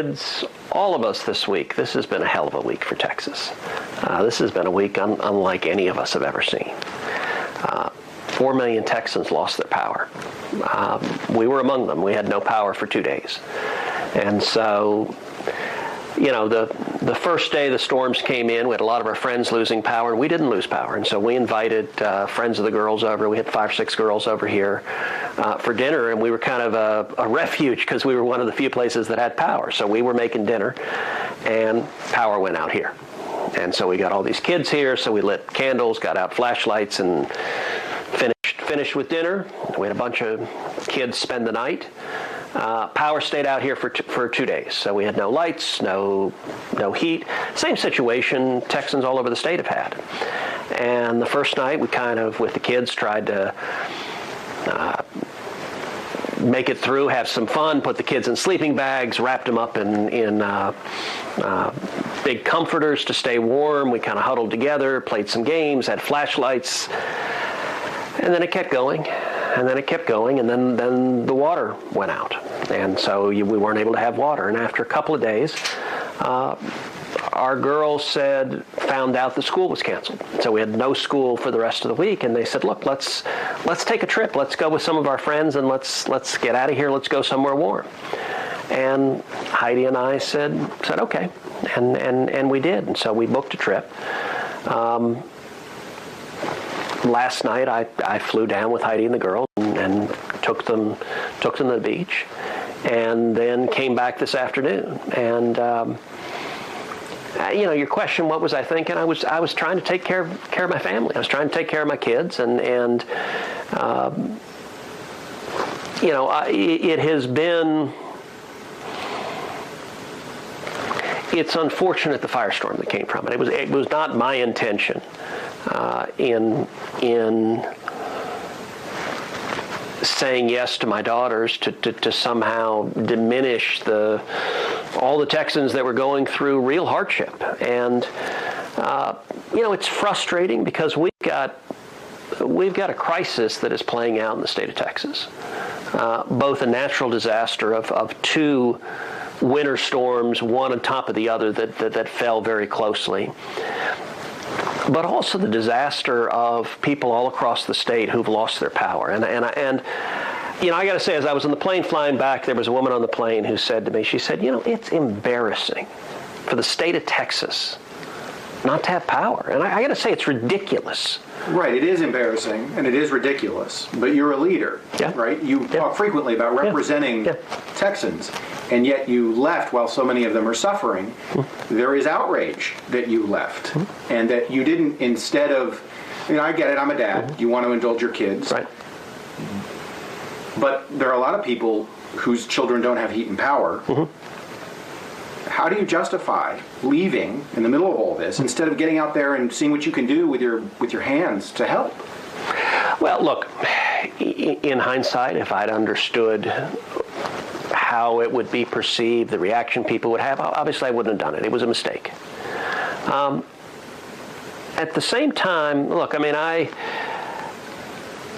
kids, all of us this week, this has been a hell of a week for Texas. This has been a week unlike any of us have ever seen. 4 million Texans lost their power. We were among them. We had no power for 2 days. And so, you know, the first day the storms came in, we had a lot of our friends losing power, and we didn't lose power. And so we invited friends of the girls over. We had 5 or 6 girls over here for dinner, and we were kind of a refuge because we were one of the few places that had power. So we were making dinner, and power went out here. And so we got all these kids here, so we lit candles, got out flashlights, and finished with dinner. We had a bunch of kids spend the night. Power stayed out here for 2 days, so we had no lights, no heat. Same situation Texans all over the state have had. And the first night, we kind of, with the kids, tried to make it through, have some fun, put the kids in sleeping bags, wrapped them up in big comforters to stay warm. We kind of huddled together, played some games, had flashlights, and then it kept going. And then it kept going, and then the water went out. And so we weren't able to have water. And after a couple of days, our girls found out the school was canceled. So we had no school for the rest of the week. And they said, look, let's take a trip. Let's go with some of our friends, and let's get out of here. Let's go somewhere warm. And Heidi and I said okay. And we did. And so we booked a trip. Last night, I flew down with Heidi and the girls and took them to the beach, and then came back this afternoon. And you know, your question, what was I thinking? I was trying to take care of my family. I was trying to take care of my kids, and you know, it has been. It's unfortunate the firestorm that came from it. It was not my intention in saying yes to my daughters to somehow diminish all the Texans that were going through real hardship. And you know, it's frustrating because we've got a crisis that is playing out in the state of Texas, both a natural disaster of 2 winter storms, one on top of the other that fell very closely, but also the disaster of people all across the state who've lost their power. And you know, I got to say, as I was on the plane flying back, there was a woman on the plane who said to me, she said, you know, it's embarrassing for the state of Texas not to have power. And I got to say, it's ridiculous. Right, it is embarrassing and it is ridiculous, but you're a leader, right? You talk frequently about representing Texans, and yet you left while so many of them are suffering. There is outrage that you left, and that you didn't, instead of, you know, I get it, I'm a dad, you want to indulge your kids. Right. But there are a lot of people whose children don't have heat and power. How do you justify leaving in the middle of all this instead of getting out there and seeing what you can do with your hands to help? Well, look, in hindsight, if I'd understood how it would be perceived, the reaction people would have, obviously I wouldn't have done it. It was a mistake. At the same time, look, I mean, I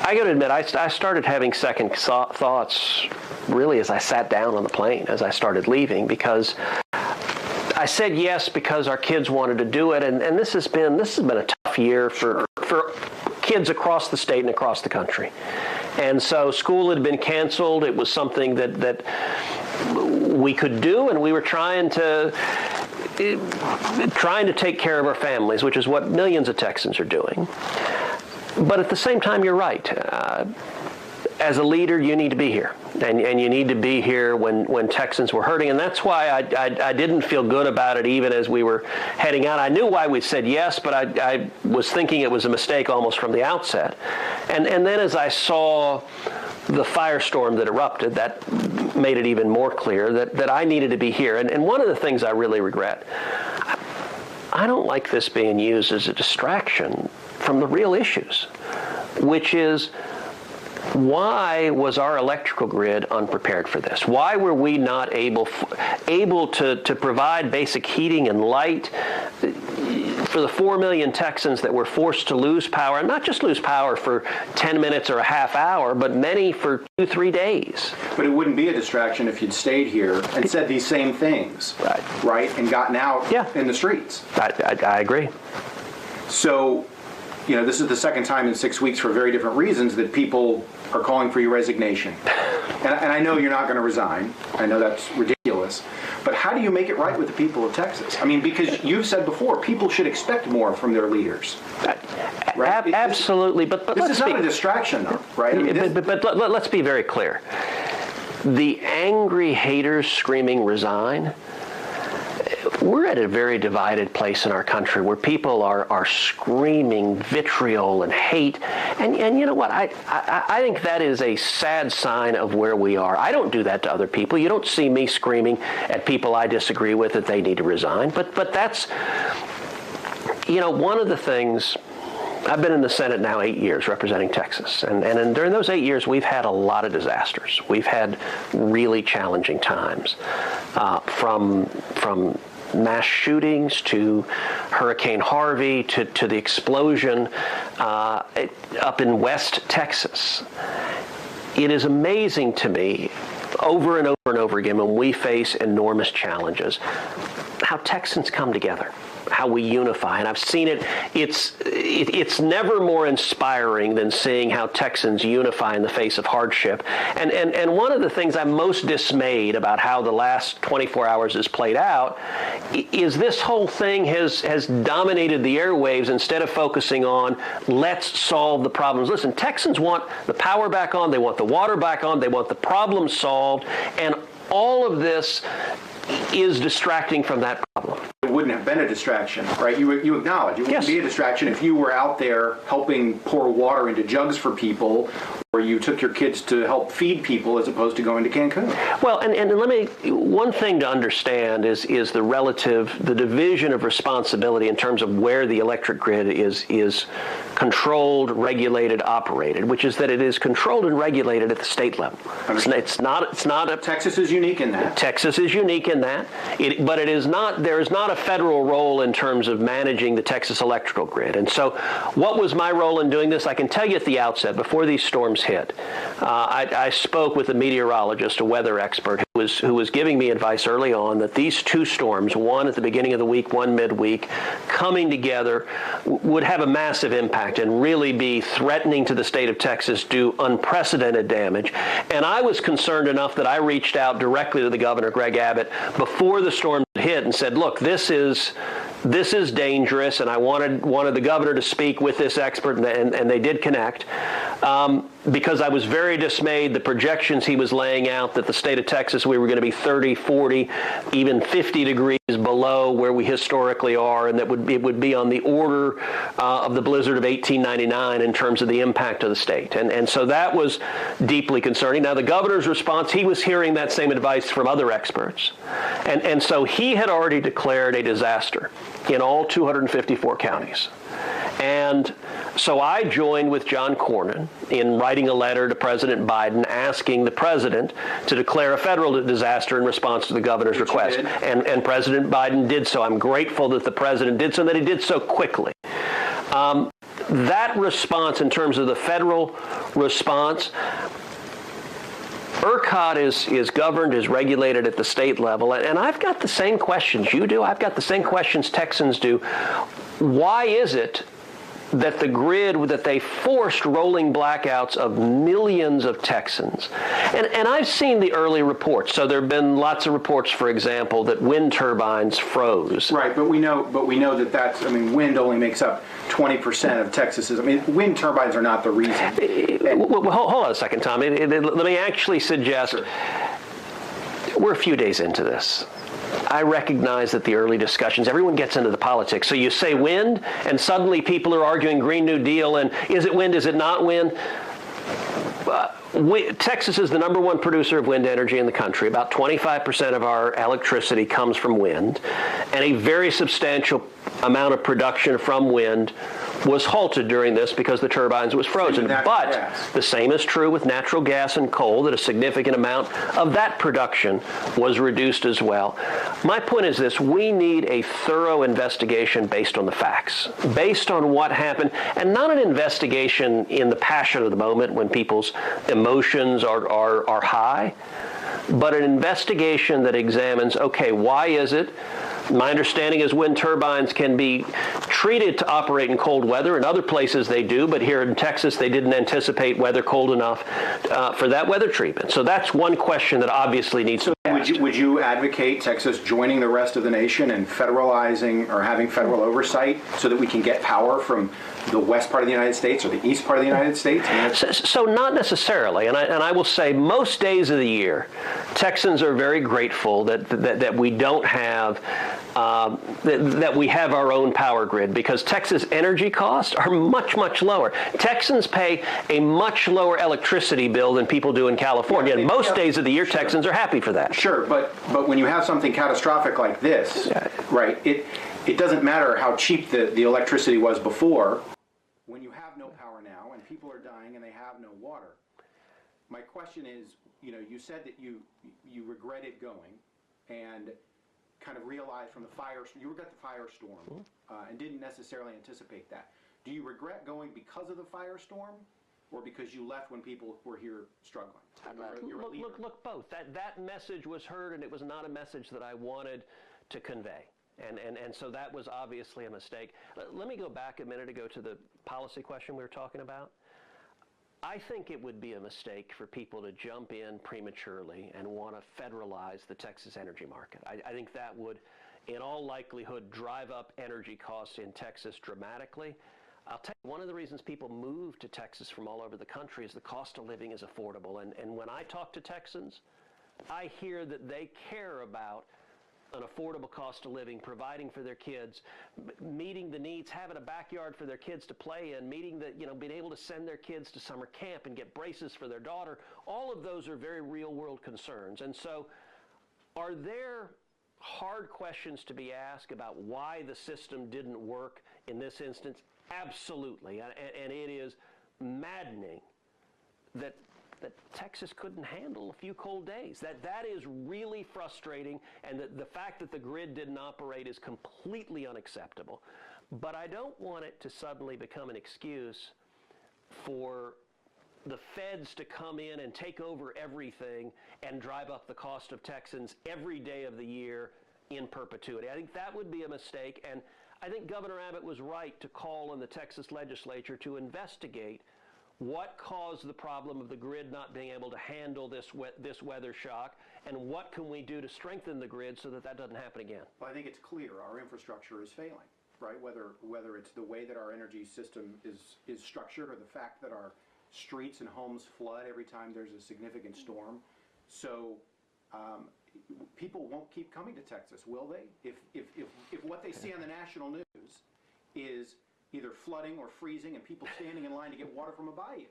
got to admit, I started having second thoughts really as I sat down on the plane, as I started leaving, because I said yes because our kids wanted to do it, and this has been a tough year for kids across the state and across the country. And so school had been canceled. It was something that we could do, and we were trying to take care of our families, which is what millions of Texans are doing. But at the same time, you're right. As a leader, you need to be here, and you need to be here when Texans were hurting, and that's why I didn't feel good about it even as we were heading out. I knew why we said yes, but I was thinking it was a mistake almost from the outset. And then as I saw the firestorm that erupted, that made it even more clear that I needed to be here. And one of the things I really regret, I don't like this being used as a distraction from the real issues, which is, why was our electrical grid unprepared for this? Why were we not able to provide basic heating and light for the 4 million Texans that were forced to lose power, and not just lose power for 10 minutes or a half hour, but many for 2-3 days. But it wouldn't be a distraction if you'd stayed here and said these same things, right? And gotten out in the streets. I agree. So, this is the second time in 6 weeks for very different reasons that people are calling for your resignation. And I know you're not going to resign. I know that's ridiculous. But how do you make it right with the people of Texas? I mean, because you've said before, people should expect more from their leaders. Right? Absolutely. But this is not a distraction, though, right? I mean, but let's be very clear. The angry haters screaming resign, we're at a very divided place in our country where people are screaming vitriol and hate. And you know what? I think that is a sad sign of where we are. I don't do that to other people. You don't see me screaming at people I disagree with that they need to resign. But that's, one of the things. I've been in the Senate now 8 years representing Texas. And during those 8 years, we've had a lot of disasters. We've had really challenging times, from mass shootings to Hurricane Harvey to the explosion up in West Texas. It is amazing to me, over and over and over again, when we face enormous challenges, how Texans come together, how we unify. And I've seen it. It's never more inspiring than seeing how Texans unify in the face of hardship. And one of the things I'm most dismayed about how the last 24 hours has played out is this whole thing has dominated the airwaves instead of focusing on let's solve the problems. Listen, Texans want the power back on. They want the water back on. They want the problems solved. And all of this is distracting from that problem. It wouldn't have been a distraction, right? You acknowledge it wouldn't be a distraction if you were out there helping pour water into jugs for people, or you took your kids to help feed people as opposed to going to Cancun. Well, and one thing to understand is the division of responsibility in terms of where the electric grid is controlled, regulated, operated, which is that it is controlled and regulated at the state level. It's not a Texas is unique in that. Texas is unique in that, but it is not. There is not a federal role in terms of managing the Texas electrical grid. And so, what was my role in doing this? I can tell you at the outset, before these storms hit, I spoke with a meteorologist, a weather expert, who was giving me advice early on that these two storms, one at the beginning of the week, one midweek, coming together would have a massive impact and really be threatening to the state of Texas, do unprecedented damage. And I was concerned enough that I reached out directly to the governor, Greg Abbott, before the storm hit and said, look, this is dangerous, and I wanted the governor to speak with this expert, and they did connect, because I was very dismayed. The projections he was laying out that the state of Texas, we were going to be 30, 40, even 50 degrees below where we historically are, and that it would be on the order of the blizzard of 1899 in terms of the impact of the state. And so that was deeply concerning. Now, the governor's response, he was hearing that same advice from other experts. And so he had already declared a disaster in all 254 counties. And so I joined with John Cornyn in writing a letter to President Biden asking the president to declare a federal disaster in response to the governor's request. And President Biden did so. I'm grateful that the president did so and that he did so quickly. That response, in terms of the federal response, ERCOT is governed, is regulated at the state level, and I've got the same questions you do. I've got the same questions Texans do. Why is it that the grid, that they forced rolling blackouts of millions of Texans? And I've seen the early reports. So there have been lots of reports, for example, that wind turbines froze. Right, but we know that wind only makes up 20% of Texas's. Wind turbines are not the reason. Well, hold on a second, Tom. Let me actually suggest, we're a few days into this. I recognize that the early discussions, everyone gets into the politics. So you say wind, and suddenly people are arguing Green New Deal, and is it wind, is it not wind? Texas is the #1 producer of wind energy in the country. About 25% of our electricity comes from wind, and a very substantial amount of production from wind was halted during this because the turbines was frozen. But the same is true with natural gas and coal, that a significant amount of that production was reduced as well. My point is this: we need a thorough investigation based on the facts, based on what happened, and not an investigation in the passion of the moment when people's emotions are high, but an investigation that examines, okay, why is it? My understanding is wind turbines can be treated to operate in cold weather. In other places they do, but here in Texas they didn't anticipate weather cold enough for that weather treatment. So that's one question that obviously needs to be asked. Would you advocate Texas joining the rest of the nation and federalizing or having federal oversight so that we can get power from the west part of the United States or the east part of the United States? So not necessarily, and I will say most days of the year, Texans are very grateful that we don't have that we have our own power grid, because Texas energy costs are much, much lower. Texans pay a much lower electricity bill than people do in California, and most days of the year, Texans are happy for that. Sure, but when you have something catastrophic like this, right, it doesn't matter how cheap the electricity was before. When you have no power now and people are dying and they have no water, my question is, you said that you regretted going and kind of realized from you regret the firestorm and didn't necessarily anticipate that. Do you regret going because of the firestorm, or because you left when people were here struggling? Look, both. That message was heard, and it was not a message that I wanted to convey. And so that was obviously a mistake. Let me go back a minute ago to the policy question we were talking about. I think it would be a mistake for people to jump in prematurely and want to federalize the Texas energy market. I think that would, in all likelihood, drive up energy costs in Texas dramatically. I'll tell you, one of the reasons people move to Texas from all over the country is the cost of living is affordable. And when I talk to Texans, I hear that they care about an affordable cost of living, providing for their kids, meeting the needs, having a backyard for their kids to play in, being able to send their kids to summer camp and get braces for their daughter. All of those are very real world concerns. And so are there hard questions to be asked about why the system didn't work in this instance? Absolutely. And it is maddening that Texas couldn't handle a few cold days. That is really frustrating, and the fact that the grid didn't operate is completely unacceptable. But I don't want it to suddenly become an excuse for the feds to come in and take over everything and drive up the cost of Texans every day of the year in perpetuity. I think that would be a mistake, and I think Governor Abbott was right to call on the Texas legislature to investigate what caused the problem of the grid not being able to handle this weather shock, and what can we do to strengthen the grid so that doesn't happen again? Well, I think it's clear our infrastructure is failing, right? Whether it's the way that our energy system is structured, or the fact that our streets and homes flood every time there's a significant storm. So people won't keep coming to Texas, will they? If what they see on the national news is either flooding or freezing and people standing in line to get water from a bayou.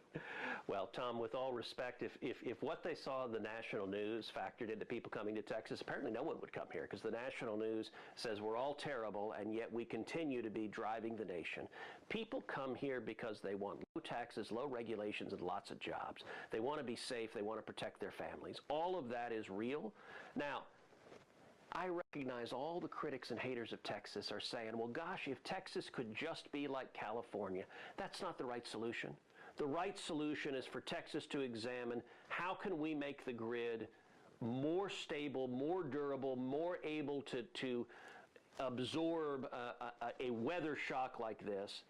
Well, Tom, with all respect, if what they saw in the national news factored into people coming to Texas, apparently no one would come here, because the national news says we're all terrible, and yet we continue to be driving the nation. People come here because they want low taxes, low regulations, and lots of jobs. They want to be safe. They want to protect their families. All of that is real. Now, I recognize all the critics and haters of Texas are saying, well, gosh, if Texas could just be like California. That's not the right solution. The right solution is for Texas to examine how can we make the grid more stable, more durable, more able to absorb a weather shock like this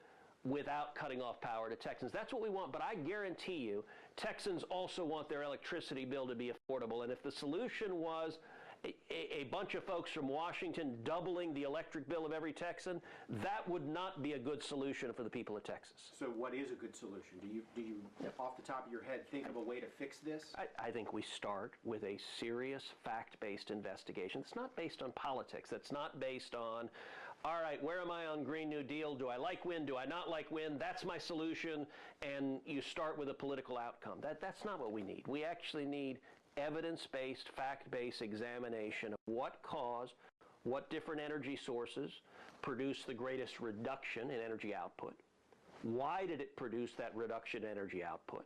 without cutting off power to Texans. That's what we want, but I guarantee you, Texans also want their electricity bill to be affordable. And if the solution was a bunch of folks from Washington doubling the electric bill of every Texan, that would not be a good solution for the people of Texas. So what is a good solution? Do you off the top of your head, think of a way to fix this? I think we start with a serious fact-based investigation. It's not based on politics. It's not based on all right, where am I on Green New Deal? Do I like wind? Do I not like wind? That's my solution. And you start with a political outcome. That's not what we need. We actually need evidence-based, fact-based examination of what caused, what different energy sources produce the greatest reduction in energy output. Why did it produce that reduction in energy output?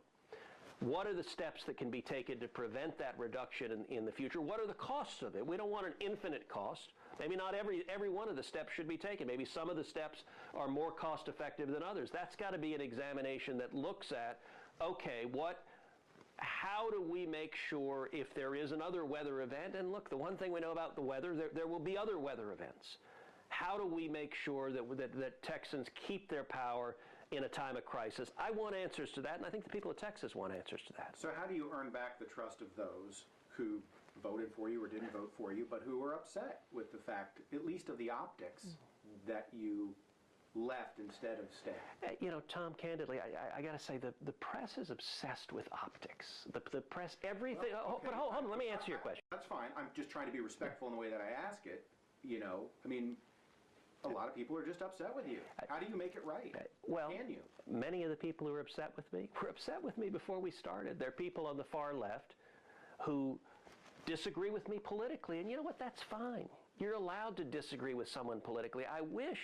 What are the steps that can be taken to prevent that reduction in the future? What are the costs of it? We don't want an infinite cost. Maybe not every one of the steps should be taken. Maybe some of the steps are more cost effective than others. That's got to be an examination that looks at, okay, how do we make sure if there is another weather event, and look, the one thing we know about the weather, there will be other weather events. How do we make sure that Texans keep their power in a time of crisis? I want answers to that, and I think the people of Texas want answers to that. So how do you earn back the trust of those who voted for you or didn't vote for you, but who were upset with the fact, at least of the optics, that you left instead of stayed? You know, Tom, candidly, I got to say the press is obsessed with optics. The press, everything. Well, okay. But hold on, let me answer your question. That's fine. I'm just trying to be respectful in the way that I ask it. You know, I mean, a lot of people are just upset with you. How do you make it right? Well, can you? Many of the people who are upset with me were upset with me before we started. There are people on the far left who disagree with me politically, and you know what? That's fine. You're allowed to disagree with someone politically. I wish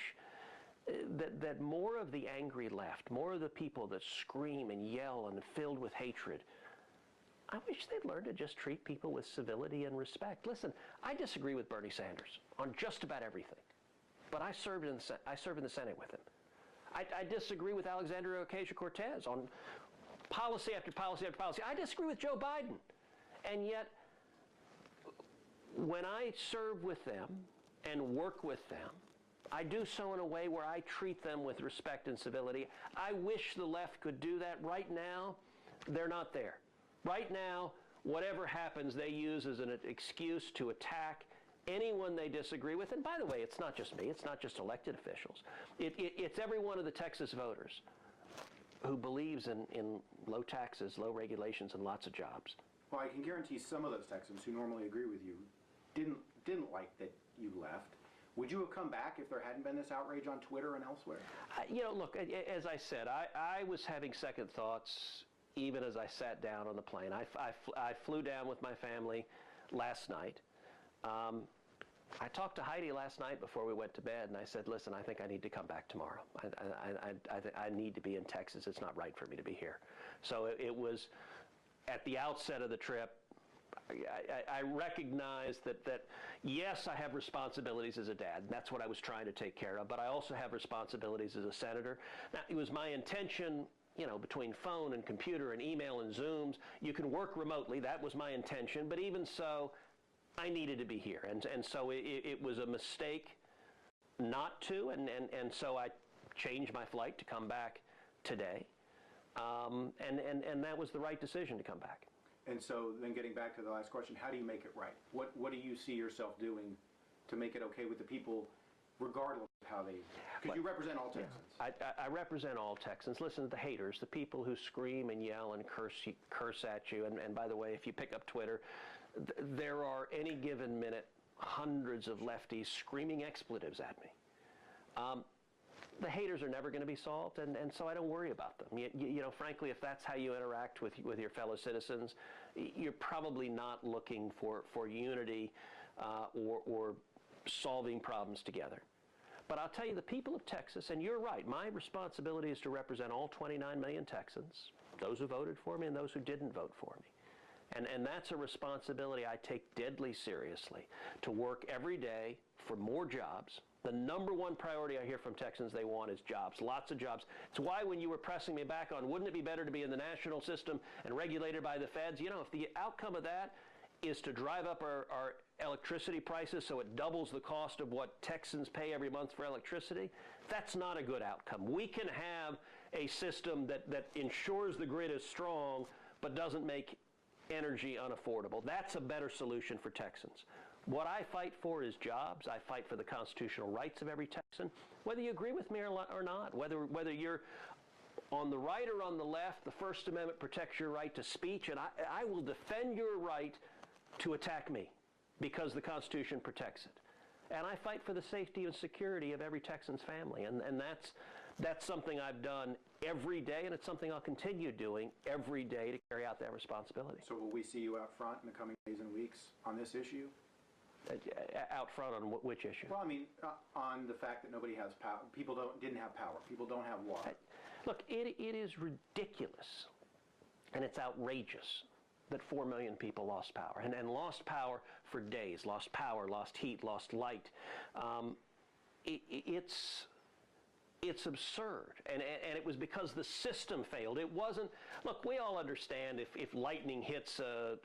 that more of the angry left, more of the people that scream and yell and filled with hatred, I wish they'd learn to just treat people with civility and respect. Listen, I disagree with Bernie Sanders on just about everything. But I served in the Senate with him. I disagree with Alexandria Ocasio-Cortez on policy after policy after policy. I disagree with Joe Biden. And yet, when I serve with them and work with them, I do so in a way where I treat them with respect and civility. I wish the left could do that. Right now, they're not there. Right now, whatever happens, they use as an excuse to attack anyone they disagree with. And by the way, it's not just me. It's not just elected officials. It's every one of the Texas voters who believes in low taxes, low regulations, and lots of jobs. Well, I can guarantee some of those Texans who normally agree with you didn't like that you left. Would you have come back if there hadn't been this outrage on Twitter and elsewhere? You know, look, as I said, I was having second thoughts even as I sat down on the plane. I flew down with my family last night. I talked to Heidi last night before we went to bed, and I said, listen, I think I need to come back tomorrow. I need to be in Texas. It's not right for me to be here. So it was at the outset of the trip, I recognized that yes, I have responsibilities as a dad. That's what I was trying to take care of. But I also have responsibilities as a senator. Now, it was my intention, you know, between phone and computer and email and Zooms, you can work remotely. That was my intention. But even so, I needed to be here. And so it was a mistake not to. And so I changed my flight to come back today. And that was the right decision to come back. And so then getting back to the last question, how do you make it right? What do you see yourself doing to make it okay with the people, regardless of how they... Because you represent all Texans. Yeah, I represent all Texans. Listen to the haters, the people who scream and yell and curse at you. And by the way, if you pick up Twitter, there are any given minute hundreds of lefties screaming expletives at me. The haters are never going to be solved, and so I don't worry about them. You know, frankly, if that's how you interact with your fellow citizens, you're probably not looking for unity or solving problems together. But I'll tell you, the people of Texas, and you're right, my responsibility is to represent all 29 million Texans, those who voted for me and those who didn't vote for me. And that's a responsibility I take deadly seriously, to work every day for more jobs. The number one priority I hear from Texans they want is jobs, lots of jobs. It's why when you were pressing me back on, wouldn't it be better to be in the national system and regulated by the feds? You know, if the outcome of that is to drive up our electricity prices so it doubles the cost of what Texans pay every month for electricity, that's not a good outcome. We can have a system that ensures the grid is strong but doesn't make energy unaffordable. That's a better solution for Texans. What I fight for is jobs. I fight for the constitutional rights of every Texan, whether you agree with me or not, whether you're on the right or on the left. The First Amendment protects your right to speech, and I will defend your right to attack me because the Constitution protects it. And I fight for the safety and security of every Texan's family. And that's something I've done every day, and it's something I'll continue doing every day to carry out that responsibility. So will we see you out front in the coming days and weeks on this issue? Out front on which issue? Well, I mean, on the fact that nobody has power. People didn't have power. People don't have water. Look, it is ridiculous, and it's outrageous that 4 million people lost power, and lost power for days, lost power, lost heat, lost light. It's absurd, and it was because the system failed. It wasn't, look, we all understand if lightning hits a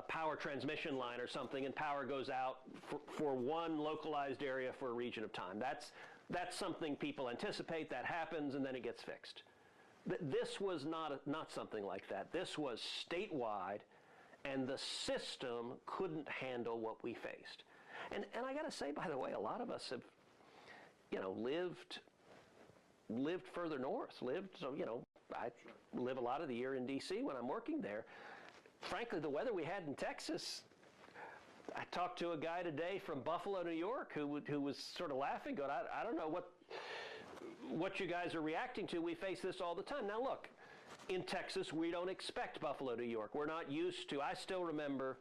power transmission line or something and power goes out for one localized area for a region of time. That's something people anticipate, that happens, and then it gets fixed. This was not something like that. This was statewide, and the system couldn't handle what we faced. And I got to say, by the way, a lot of us have, lived further north. I live a lot of the year in D.C. when I'm working there. Frankly, the weather we had in Texas, I talked to a guy today from Buffalo, New York, who was sort of laughing, going, I don't know what you guys are reacting to. We face this all the time. Now, look, in Texas, we don't expect Buffalo, New York. We're not used to. I still remember,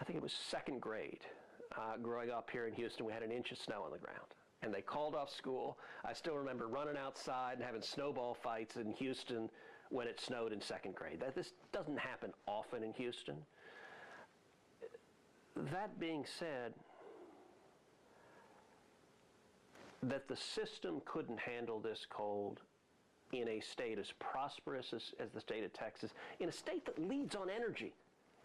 I think it was second grade, growing up here in Houston, we had an inch of snow on the ground. And they called off school. I still remember running outside and having snowball fights in Houston when it snowed in second grade. This doesn't happen often in Houston. That being said, that the system couldn't handle this cold in a state as prosperous as the state of Texas, in a state that leads on energy.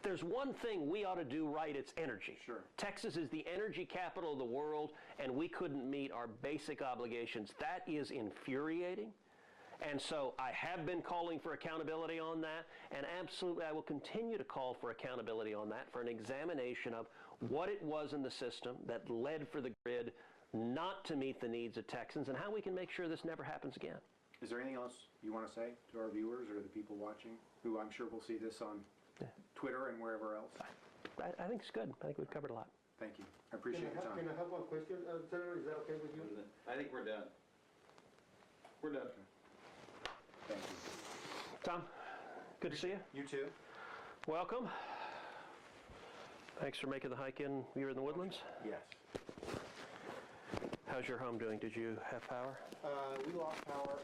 There's one thing we ought to do right, it's energy. Sure. Texas is the energy capital of the world, and we couldn't meet our basic obligations. That is infuriating. And so I have been calling for accountability on that, and absolutely I will continue to call for accountability on that, for an examination of what it was in the system that led for the grid not to meet the needs of Texans, and how we can make sure this never happens again. Is there anything else you want to say to our viewers or the people watching, who I'm sure will see this on Twitter and wherever else? I think it's good. I think we've covered a lot. Thank you. I appreciate your time. Can I have one question, Senator? Is that okay with you? I think we're done. We're done. Thank you. Tom, good to see you. You too. Welcome. Thanks for making the hike in. You're in the Woodlands? Yes. How's your home doing? Did you have power? We lost power.